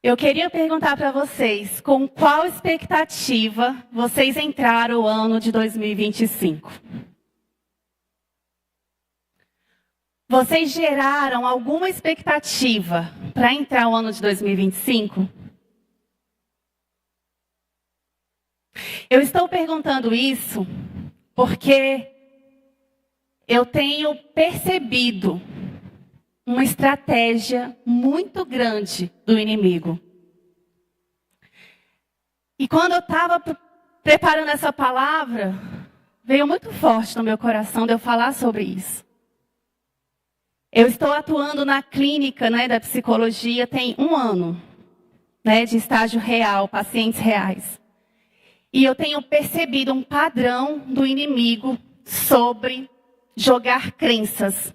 Eu queria perguntar para vocês, com qual expectativa vocês entraram o ano de 2025? Vocês geraram alguma expectativa para entrar o ano de 2025? Eu estou perguntando isso porque eu tenho percebido uma estratégia muito grande do inimigo. E quando eu estava preparando essa palavra, veio muito forte no meu coração de eu falar sobre isso. Eu estou atuando na clínica, da psicologia tem 1 ano, de estágio real, pacientes reais. E eu tenho percebido um padrão do inimigo sobre jogar crenças.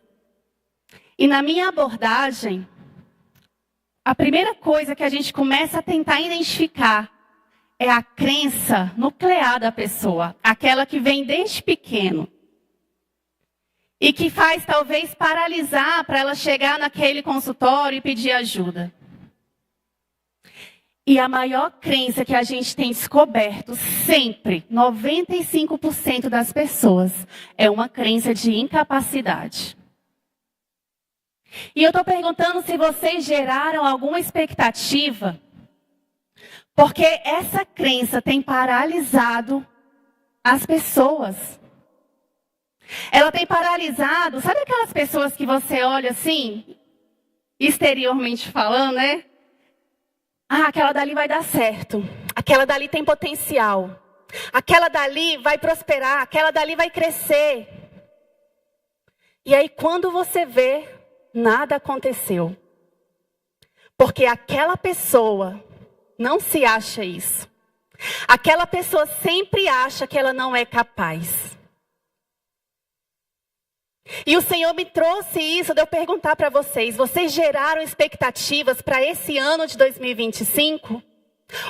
E na minha abordagem, a primeira coisa que a gente começa a tentar identificar é a crença nuclear da pessoa, aquela que vem desde pequeno. E que faz talvez paralisar para ela chegar naquele consultório e pedir ajuda. E a maior crença que a gente tem descoberto sempre, 95% das pessoas, é uma crença de incapacidade. E eu estou perguntando se vocês geraram alguma expectativa, porque essa crença tem paralisado as pessoas. Ela tem paralisado, sabe aquelas pessoas que você olha assim, exteriormente falando, né? Ah, aquela dali vai dar certo, aquela dali tem potencial, aquela dali vai prosperar, aquela dali vai crescer. E aí quando você vê, nada aconteceu. Porque aquela pessoa não se acha isso. Aquela pessoa sempre acha que ela não é capaz. E o Senhor me trouxe isso de eu perguntar para vocês. Vocês geraram expectativas para esse ano de 2025?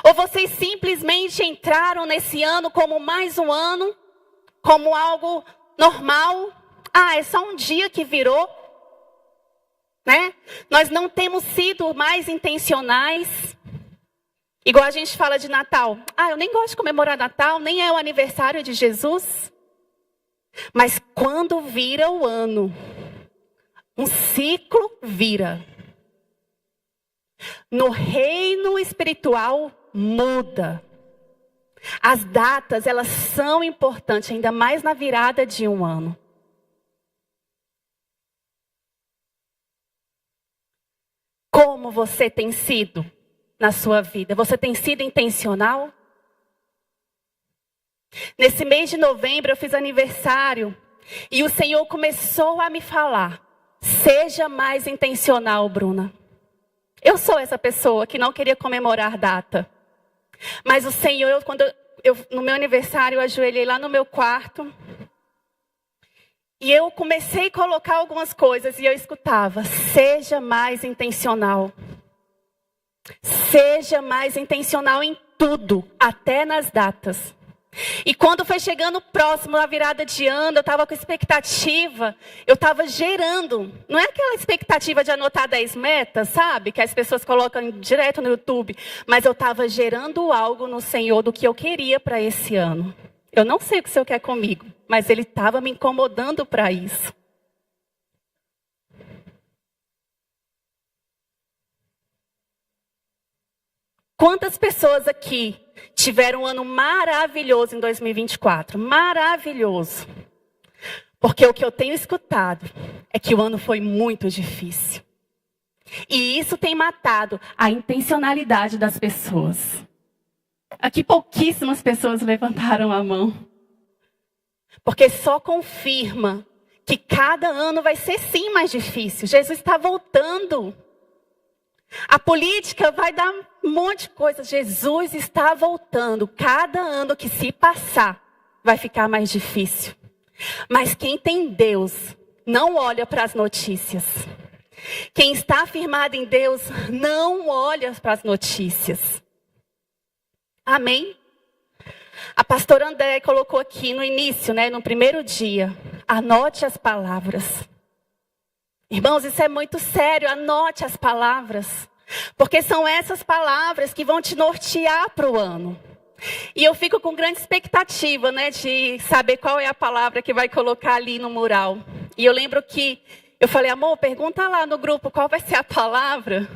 Ou vocês simplesmente entraram nesse ano como mais um ano? Como algo normal? Ah, é só um dia que virou? Nós não temos sido mais intencionais. Igual a gente fala de Natal. Ah, eu nem gosto de comemorar Natal, nem é o aniversário de Jesus. Mas quando vira o ano, um ciclo vira. No reino espiritual muda. As datas, elas são importantes, ainda mais na virada de um ano. Como você tem sido na sua vida? Você tem sido intencional? Nesse mês de novembro eu fiz aniversário e o Senhor começou a me falar: seja mais intencional, Bruna. Eu sou essa pessoa que não queria comemorar data. Mas o Senhor, quando no meu aniversário, eu ajoelhei lá no meu quarto. E eu comecei a colocar algumas coisas e eu escutava: seja mais intencional. Seja mais intencional em tudo, até nas datas. E quando foi chegando próximo da virada de ano, eu estava com expectativa, eu estava gerando. Não é aquela expectativa de anotar 10 metas, sabe? Que as pessoas colocam direto no YouTube. Mas eu estava gerando algo no Senhor do que eu queria para esse ano. Eu não sei o que o Senhor quer comigo, mas Ele estava me incomodando para isso. Quantas pessoas aqui tiveram um ano maravilhoso em 2024? Maravilhoso. Porque o que eu tenho escutado é que o ano foi muito difícil. E isso tem matado a intencionalidade das pessoas. Aqui pouquíssimas pessoas levantaram a mão. Porque só confirma que cada ano vai ser sim mais difícil. Jesus está voltando. A política vai dar um monte de coisa. Jesus está voltando. Cada ano que se passar vai ficar mais difícil. Mas quem tem Deus não olha para as notícias. Quem está firmado em Deus não olha para as notícias. Amém? A pastora André colocou aqui no início, no primeiro dia: anote as palavras. Irmãos, isso é muito sério, anote as palavras. Porque são essas palavras que vão te nortear para o ano. E eu fico com grande expectativa, né, de saber qual é a palavra que vai colocar ali no mural. E eu lembro que eu falei, amor, pergunta lá no grupo qual vai ser a palavra.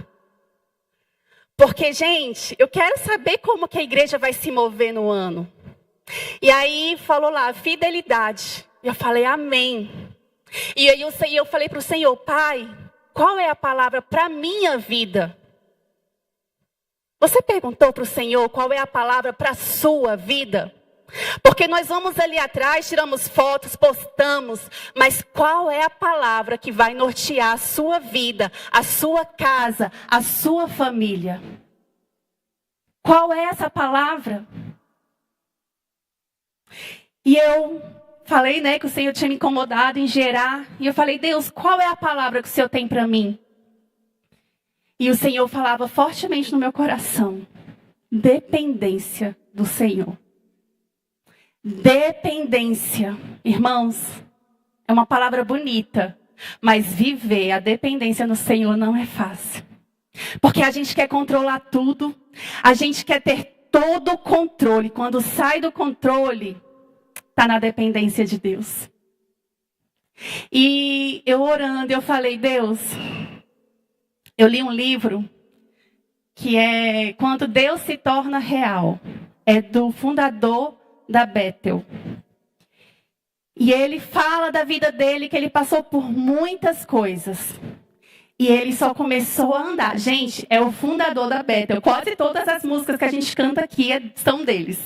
Porque, gente, eu quero saber como que a igreja vai se mover no ano. E aí falou lá, fidelidade. E eu falei, amém. E aí eu falei para o Senhor, Pai, qual é a palavra para a minha vida? Você perguntou para o Senhor qual é a palavra para a sua vida? Porque nós vamos ali atrás, tiramos fotos, postamos, mas qual é a palavra que vai nortear a sua vida, a sua casa, a sua família? Qual é essa palavra? E eu falei, né, que o Senhor tinha me incomodado em gerar, e eu falei, Deus, qual é a palavra que o Senhor tem para mim? E o Senhor falava fortemente no meu coração, dependência do Senhor. Dependência, irmãos, é uma palavra bonita, mas viver a dependência no Senhor não é fácil. Porque a gente quer controlar tudo, a gente quer ter todo o controle. Quando sai do controle, está na dependência de Deus. E eu orando, eu falei, Deus, eu li um livro que é Quando Deus se torna real. É do fundador da Bethel. E ele fala da vida dele, que ele passou por muitas coisas. E ele só começou a andar. Gente, é o fundador da Bethel. Quase todas as músicas que a gente canta aqui são deles.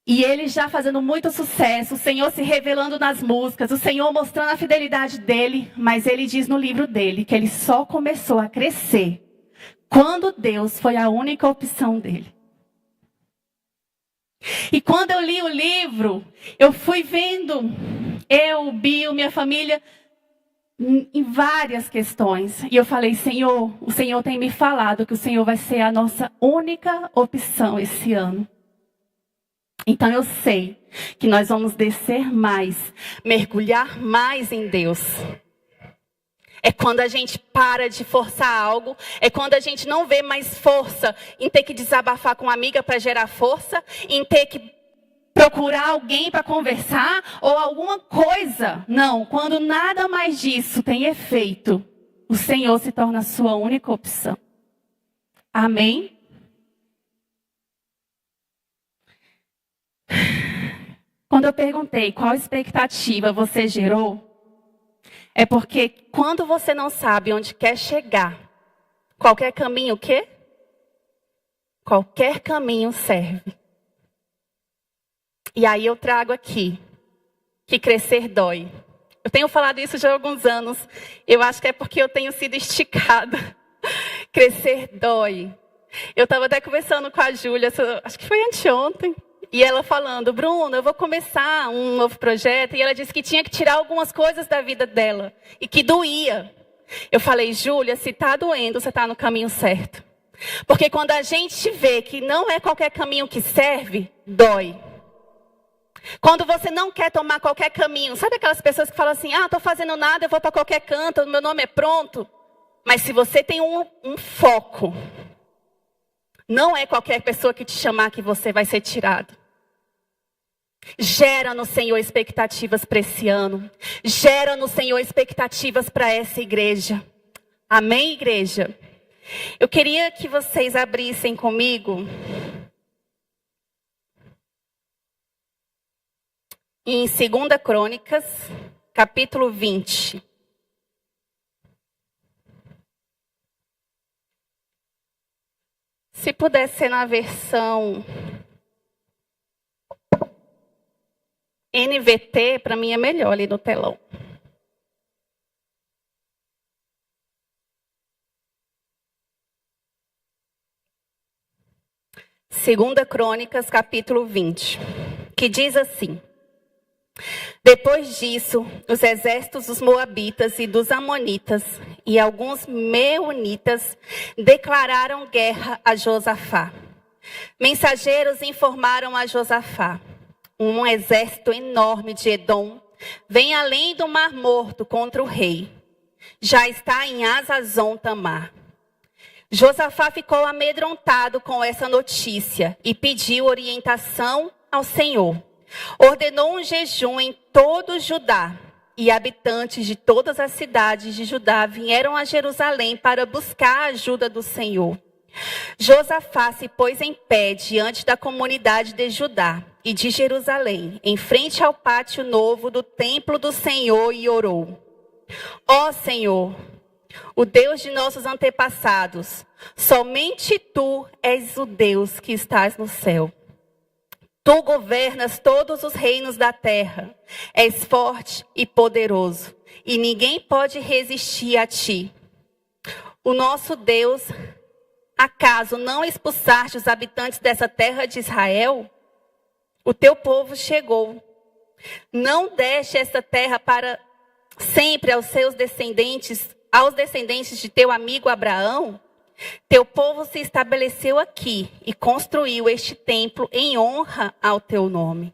E ele já fazendo muito sucesso, o Senhor se revelando nas músicas, o Senhor mostrando a fidelidade dele. Mas ele diz no livro dele que ele só começou a crescer quando Deus foi a única opção dele. E quando eu li o livro, eu fui vendo, eu, Bill, minha família, em várias questões. E eu falei, Senhor, o Senhor tem me falado que o Senhor vai ser a nossa única opção esse ano. Então eu sei que nós vamos descer mais, mergulhar mais em Deus. É quando a gente para de forçar algo, é quando a gente não vê mais força em ter que desabafar com uma amiga para gerar força, em ter que procurar alguém para conversar ou alguma coisa. Não, quando nada mais disso tem efeito, o Senhor se torna a sua única opção. Amém? Quando eu perguntei qual expectativa você gerou, é porque quando você não sabe onde quer chegar, qualquer caminho o quê? Qualquer caminho serve. E aí eu trago aqui que crescer dói. Eu tenho falado isso já há alguns anos. Eu acho que é porque eu tenho sido esticada. Crescer dói. Eu estava até conversando com a Júlia, acho que foi anteontem. E ela falando, Bruno, eu vou começar um novo projeto. E ela disse que tinha que tirar algumas coisas da vida dela. E que doía. Eu falei, Júlia, se está doendo, você está no caminho certo. Porque quando a gente vê que não é qualquer caminho que serve, dói. Quando você não quer tomar qualquer caminho. Sabe aquelas pessoas que falam assim, estou fazendo nada, eu vou para qualquer canto, meu nome é pronto. Mas se você tem um foco, não é qualquer pessoa que te chamar que você vai ser tirado. Gera no Senhor expectativas para esse ano. Gera no Senhor expectativas para essa igreja. Amém, igreja? Eu queria que vocês abrissem comigo em 2 Crônicas, capítulo 20. Se puder ser na versão NVT, para mim é melhor ali no telão. Segunda Crônicas, capítulo 20, que diz assim: Depois disso, os exércitos dos Moabitas e dos Amonitas e alguns Meunitas declararam guerra a Josafá. Mensageiros informaram a Josafá: um exército enorme de Edom vem além do Mar Morto contra o rei. Já está em Hazazon Tamar. Josafá ficou amedrontado com essa notícia e pediu orientação ao Senhor. Ordenou um jejum em todo Judá, e habitantes de todas as cidades de Judá vieram a Jerusalém para buscar a ajuda do Senhor. Josafá se pôs em pé diante da comunidade de Judá e de Jerusalém, em frente ao pátio novo do templo do Senhor, e orou: Ó Senhor, o Deus de nossos antepassados, somente Tu és o Deus que estás no céu. Tu governas todos os reinos da terra, és forte e poderoso, e ninguém pode resistir a Ti. O nosso Deus, acaso não expulsaste os habitantes dessa terra de Israel? O Teu povo chegou. Não deste esta terra para sempre aos descendentes de Teu amigo Abraão? Teu povo se estabeleceu aqui e construiu este templo em honra ao Teu nome.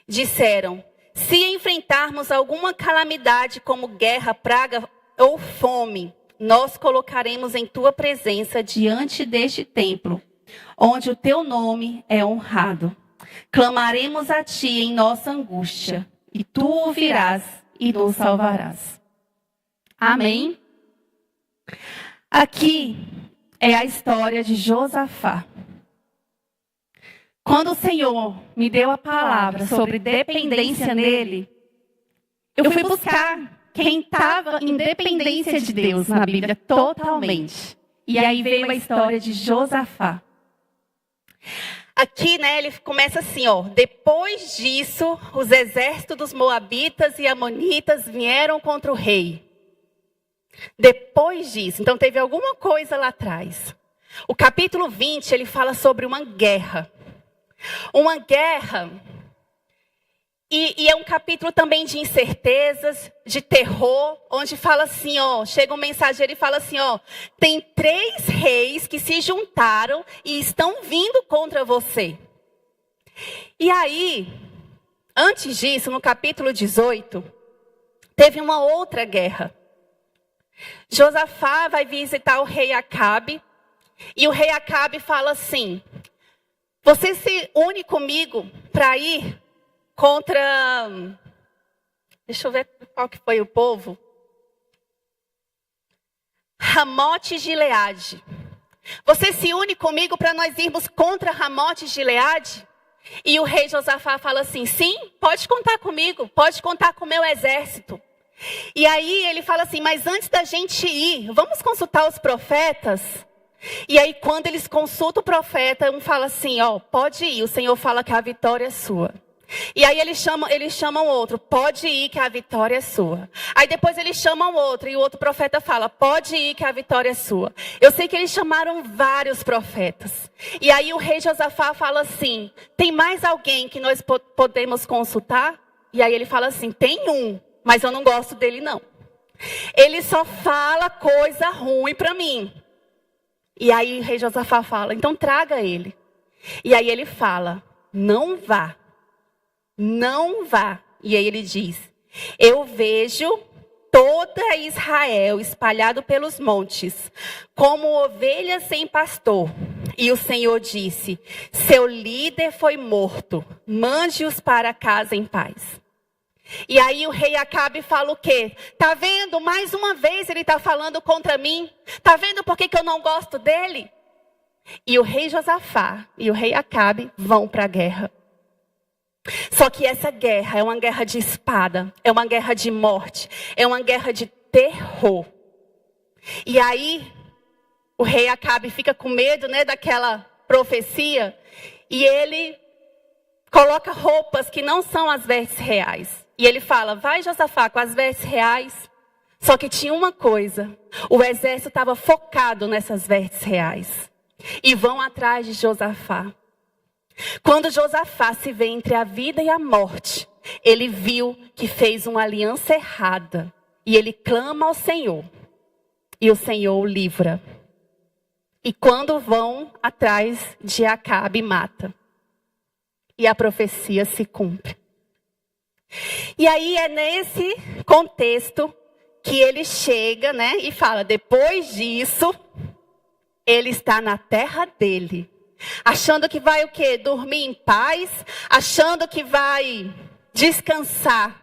Disseram: se enfrentarmos alguma calamidade como guerra, praga ou fome, nós colocaremos em Tua presença diante deste templo, onde o Teu nome é honrado. Clamaremos a Ti em nossa angústia, e Tu ouvirás e nos salvarás. Amém? Aqui é a história de Josafá. Quando o Senhor me deu a palavra sobre dependência nele, eu fui buscar quem estava em dependência de Deus na Bíblia totalmente. E aí veio a história de Josafá. Aqui, ele começa assim, depois disso, os exércitos dos moabitas e amonitas vieram contra o rei. Depois disso, então teve alguma coisa lá atrás. O capítulo 20, ele fala sobre uma guerra. Uma guerra, e é um capítulo também de incertezas, de terror, onde fala assim, chega um mensageiro e fala assim, tem 3 reis que se juntaram e estão vindo contra você. E aí, antes disso, no capítulo 18, teve uma outra guerra. Josafá vai visitar o rei Acabe, e o rei Acabe fala assim: você se une comigo para ir contra... Deixa eu ver qual que foi o povo. Ramote Gileade. Você se une comigo para nós irmos contra Ramote Gileade? E o rei Josafá fala assim: sim, pode contar comigo, pode contar com o meu exército. E aí ele fala assim: mas antes da gente ir, vamos consultar os profetas? E aí quando eles consultam o profeta, um fala assim, pode ir, o Senhor fala que a vitória é sua. E aí eles chamam outro, pode ir que a vitória é sua. Aí depois eles chamam outro, e o outro profeta fala, pode ir que a vitória é sua. Eu sei que eles chamaram vários profetas. E aí o rei Josafá fala assim: tem mais alguém que nós podemos consultar? E aí ele fala assim: tem um, mas eu não gosto dele não. Ele só fala coisa ruim para mim. E aí o rei Josafá fala: então traga ele. E aí ele fala: não vá. Não vá. E aí ele diz: eu vejo toda Israel espalhado pelos montes, como ovelhas sem pastor. E o Senhor disse: seu líder foi morto, mande-os para casa em paz. E aí o rei Acabe fala o quê? Tá vendo? Mais uma vez ele está falando contra mim. Tá vendo por que eu não gosto dele? E o rei Josafá e o rei Acabe vão para a guerra. Só que essa guerra é uma guerra de espada, é uma guerra de morte, é uma guerra de terror. E aí o rei Acabe fica com medo, daquela profecia, e ele coloca roupas que não são as vestes reais. E ele fala: vai Josafá com as vestes reais. Só que tinha uma coisa: o exército estava focado nessas vestes reais. E vão atrás de Josafá. Quando Josafá se vê entre a vida e a morte, ele viu que fez uma aliança errada. E ele clama ao Senhor. E o Senhor o livra. E quando vão atrás de Acabe, mata. E a profecia se cumpre. E aí é nesse contexto que ele chega, e fala: depois disso, Ele está na terra dele. Achando que vai o quê? Dormir em paz. Achando que vai descansar.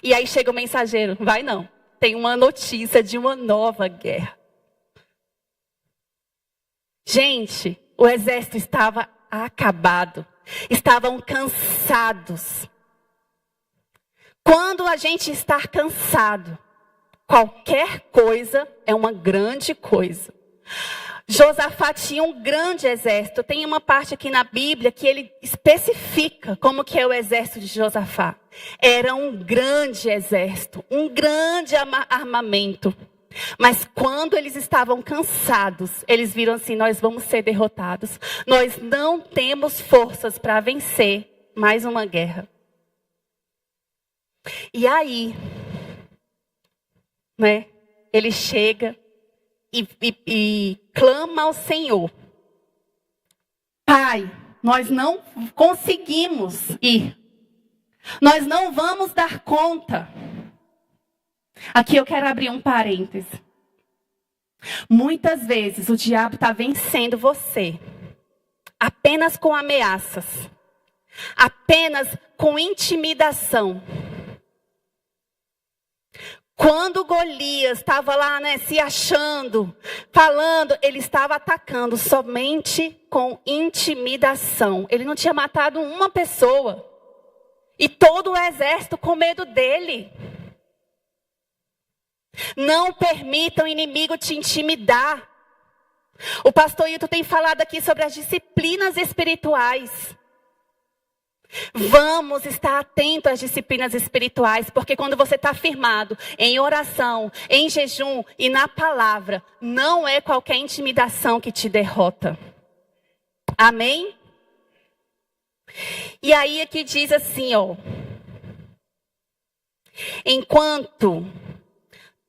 E aí chega o mensageiro. Vai não. Tem uma notícia de uma nova guerra. Gente, o exército estava acabado. Estavam cansados. Quando a gente está cansado, qualquer coisa é uma grande coisa. Josafá tinha um grande exército. Tem uma parte aqui na Bíblia que ele especifica como que é o exército de Josafá. Era um grande exército, um grande armamento. Mas quando eles estavam cansados, eles viram assim: nós vamos ser derrotados. Nós não temos forças para vencer mais uma guerra. E aí, né, ele chega e clama ao Senhor. Pai, nós não conseguimos ir. Nós não vamos dar conta. Aqui eu quero abrir um parêntese. Muitas vezes o diabo está vencendo você apenas com ameaças, apenas com intimidação. Quando Golias estava lá, né, se achando, falando, ele estava atacando somente com intimidação. Ele não tinha matado uma pessoa. E todo o exército com medo dele. Não permita o inimigo te intimidar. O pastor Hilton tem falado aqui sobre as disciplinas espirituais. Vamos estar atentos às disciplinas espirituais, porque quando você está firmado em oração, em jejum e na palavra, não é qualquer intimidação que te derrota. Amém? E aí aqui diz assim, ó. Enquanto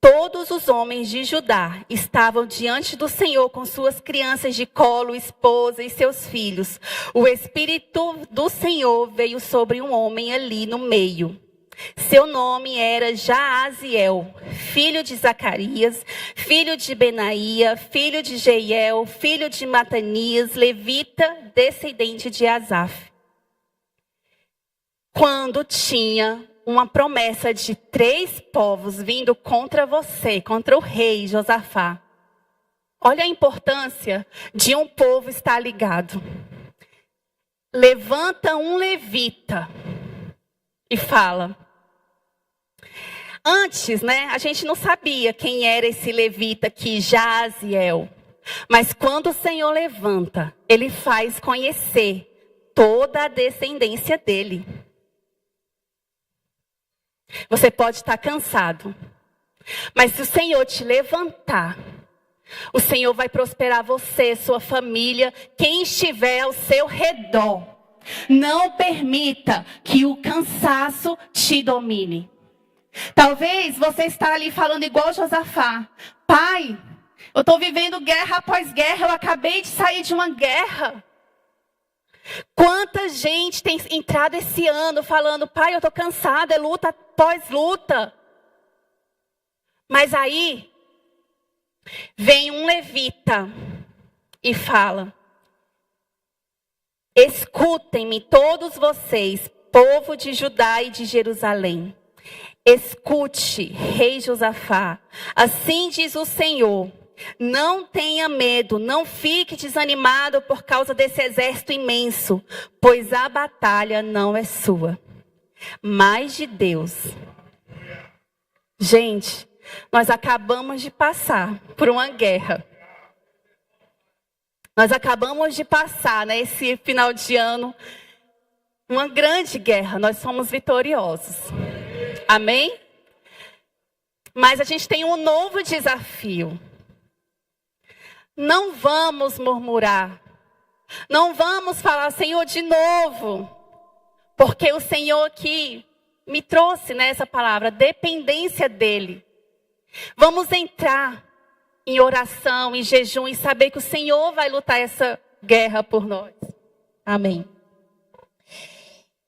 todos os homens de Judá estavam diante do Senhor com suas crianças de colo, esposa e seus filhos, o Espírito do Senhor veio sobre um homem ali no meio. Seu nome era Jaaziel, filho de Zacarias, filho de Benaía, filho de Jeiel, filho de Matanias, levita, descendente de Asaf. Quando tinha uma promessa de 3 povos vindo contra você, contra o rei Josafá. Olha a importância de um povo estar ligado. Levanta um levita e fala. Antes, né, a gente não sabia quem era esse levita aqui, Jaaziel. Mas quando o Senhor levanta, ele faz conhecer toda a descendência dele. Você pode estar cansado, mas se o Senhor te levantar, o Senhor vai prosperar você, sua família, quem estiver ao seu redor. Não permita que o cansaço te domine. Talvez você está ali falando igual Josafá. Pai, eu estou vivendo guerra após guerra, eu acabei de sair de uma guerra. Quanta gente tem entrado esse ano falando, pai, eu estou cansada, é luta após luta. Mas aí, vem um levita e fala, escutem-me todos vocês, povo de Judá e de Jerusalém. Escute, rei Josafá, assim diz o Senhor. Não tenha medo, não fique desanimado por causa desse exército imenso, pois a batalha não é sua, mas de Deus. Gente, nós acabamos de passar por uma guerra. Nós acabamos de passar, né, esse final de ano, uma grande guerra. Nós somos vitoriosos. Amém? Mas a gente tem um novo desafio. Não vamos murmurar. Não vamos falar, Senhor, de novo. Porque o Senhor aqui me trouxe nessa palavra, dependência dEle. Vamos entrar em oração, em jejum e saber que o Senhor vai lutar essa guerra por nós. Amém.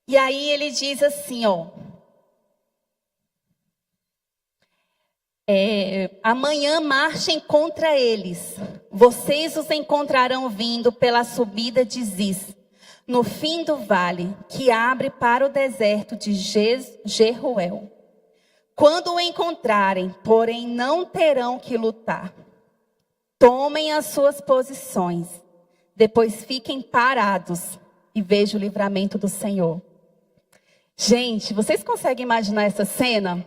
E aí ele diz assim, ó. Amanhã marchem contra eles. Vocês os encontrarão vindo pela subida de Ziz, no fim do vale, que abre para o deserto de Jeruel. Quando o encontrarem, porém, não terão que lutar. Tomem as suas posições. Depois fiquem parados e vejam o livramento do Senhor. Gente, vocês conseguem imaginar essa cena?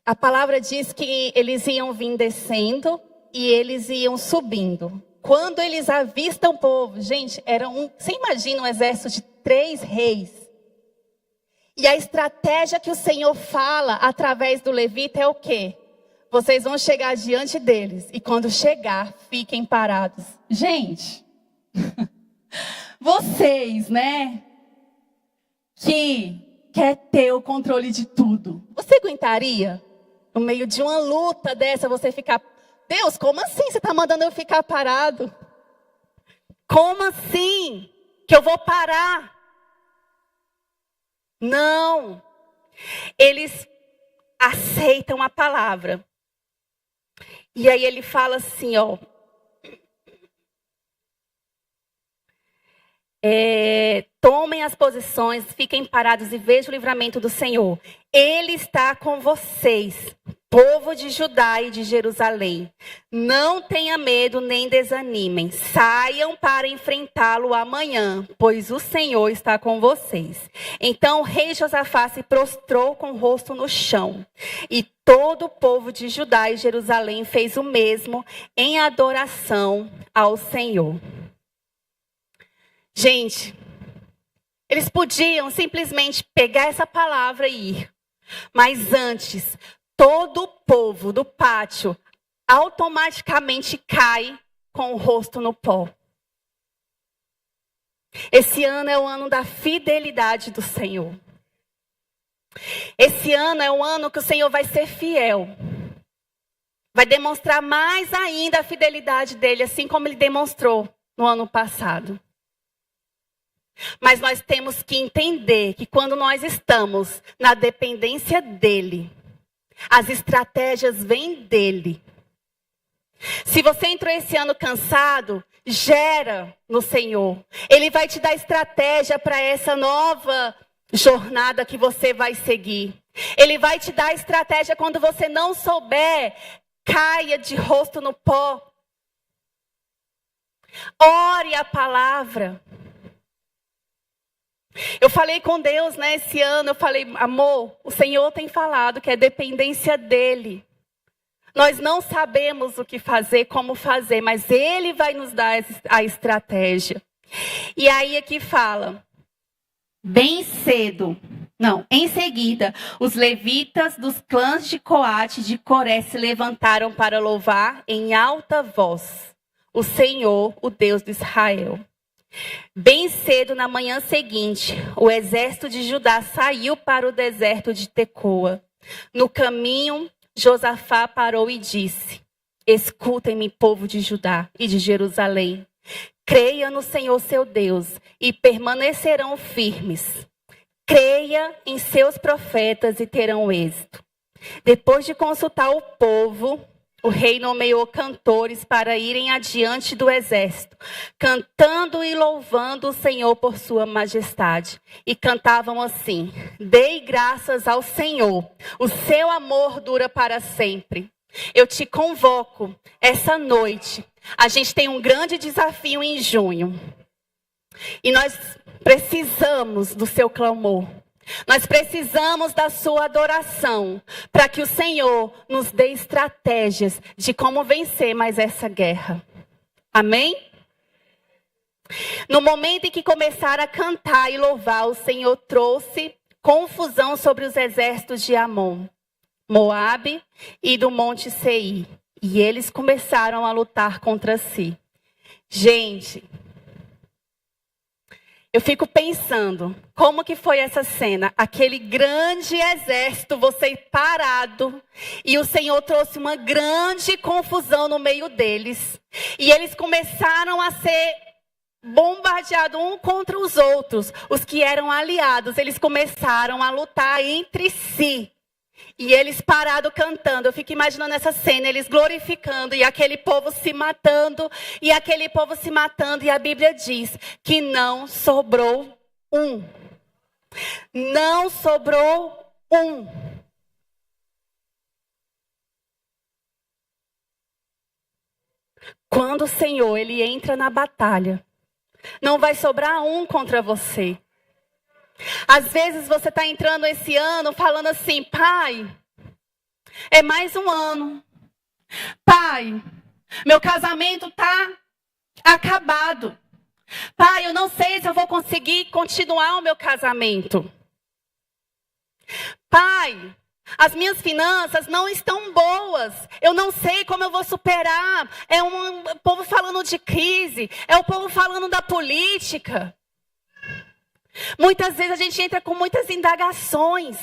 A palavra diz que eles iam vir descendo e eles iam subindo. Quando eles avistam o povo, gente, você imagina um exército de 3 reis. E a estratégia que o Senhor fala através do levita é o quê? Vocês vão chegar diante deles e quando chegar, fiquem parados. Gente, vocês, né, que quer ter o controle de tudo, você aguentaria? No meio de uma luta dessa, você ficar... Deus, como assim você está mandando eu ficar parado? Como assim que eu vou parar? Não. Eles aceitam a palavra. E aí ele fala assim, ó. Tomem as posições, fiquem parados e vejam o livramento do Senhor. Ele está com vocês, povo de Judá e de Jerusalém. Não tenha medo nem desanimem. Saiam para enfrentá-lo amanhã, pois o Senhor está com vocês. Então o rei Josafá se prostrou com o rosto no chão. E todo o povo de Judá e Jerusalém fez o mesmo em adoração ao Senhor. Gente, eles podiam simplesmente pegar essa palavra e ir. Mas antes, todo o povo do pátio automaticamente cai com o rosto no pó. Esse ano é o ano da fidelidade do Senhor. Esse ano é o ano que o Senhor vai ser fiel. Vai demonstrar mais ainda a fidelidade dele, assim como ele demonstrou no ano passado. Mas nós temos que entender que quando nós estamos na dependência dele, as estratégias vêm dele. Se você entrou esse ano cansado, gera no Senhor. Ele vai te dar estratégia para essa nova jornada que você vai seguir. Ele vai te dar estratégia quando você não souber, caia de rosto no pó. Ore a palavra. Eu falei com Deus, né, esse ano, eu falei, amor, o Senhor tem falado que é dependência dele. Nós não sabemos o que fazer, como fazer, mas ele vai nos dar a estratégia. E aí aqui fala, em seguida, os levitas dos clãs de Coate e de Coré se levantaram para louvar em alta voz o Senhor, o Deus de Israel. Bem cedo na manhã seguinte, o exército de Judá saiu para o deserto de Tecoa. No caminho, Josafá parou e disse, escutem-me, povo de Judá e de Jerusalém. Creia no Senhor seu Deus e permanecerão firmes. Creia em seus profetas e terão êxito. Depois de consultar o povo, o rei nomeou cantores para irem adiante do exército, cantando e louvando o Senhor por sua majestade. E cantavam assim, dei graças ao Senhor, o seu amor dura para sempre. Eu te convoco essa noite. A gente tem um grande desafio em junho. E nós precisamos do seu clamor. Nós precisamos da sua adoração para que o Senhor nos dê estratégias de como vencer mais essa guerra. Amém? No momento em que começaram a cantar e louvar, o Senhor trouxe confusão sobre os exércitos de Amon, Moabe e do Monte Seir. E eles começaram a lutar contra si. Gente, eu fico pensando, como que foi essa cena? Aquele grande exército, você parado, e o Senhor trouxe uma grande confusão no meio deles. E eles começaram a ser bombardeados um contra os outros. Os que eram aliados, eles começaram a lutar entre si. E eles parados cantando, eu fico imaginando essa cena, eles glorificando e aquele povo se matando, e aquele povo se matando, e a Bíblia diz que não sobrou um. Não sobrou um. Quando o Senhor, Ele entra na batalha, não vai sobrar um contra você. Às vezes você está entrando esse ano falando assim: pai, é mais um ano. Pai, meu casamento está acabado. Pai, eu não sei se eu vou conseguir continuar o meu casamento. Pai, as minhas finanças não estão boas. Eu não sei como eu vou superar. É um povo falando de crise. É o povo falando da política. Muitas vezes a gente entra com muitas indagações.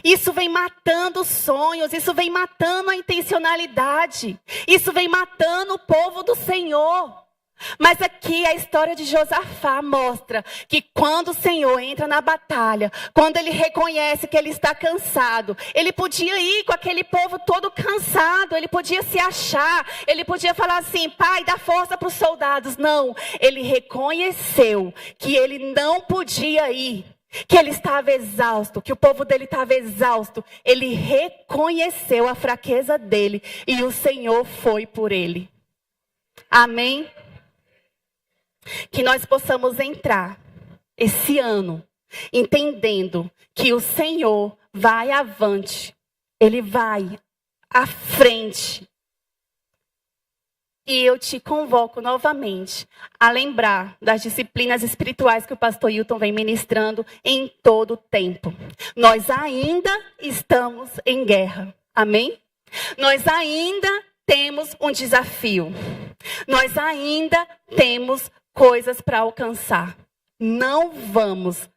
Isso vem matando os sonhos. Isso vem matando a intencionalidade. Isso vem matando o povo do Senhor. Mas aqui a história de Josafá mostra que quando o Senhor entra na batalha, quando ele reconhece que ele está cansado, ele podia ir com aquele povo todo cansado, ele podia se achar, ele podia falar assim: pai, dá força para os soldados. Não, ele reconheceu que ele não podia ir, que ele estava exausto, que o povo dele estava exausto. Ele reconheceu a fraqueza dele e o Senhor foi por ele. Amém? Que nós possamos entrar esse ano entendendo que o Senhor vai avante, Ele vai à frente. E eu te convoco novamente a lembrar das disciplinas espirituais que o pastor Hilton vem ministrando em todo o tempo. Nós ainda estamos em guerra, amém? Nós ainda temos um desafio. Nós ainda temos coisas para alcançar. Não vamos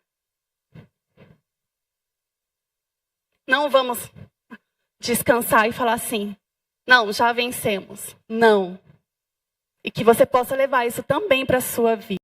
descansar e falar assim: não, já vencemos. Não. E que você possa levar isso também para a sua vida.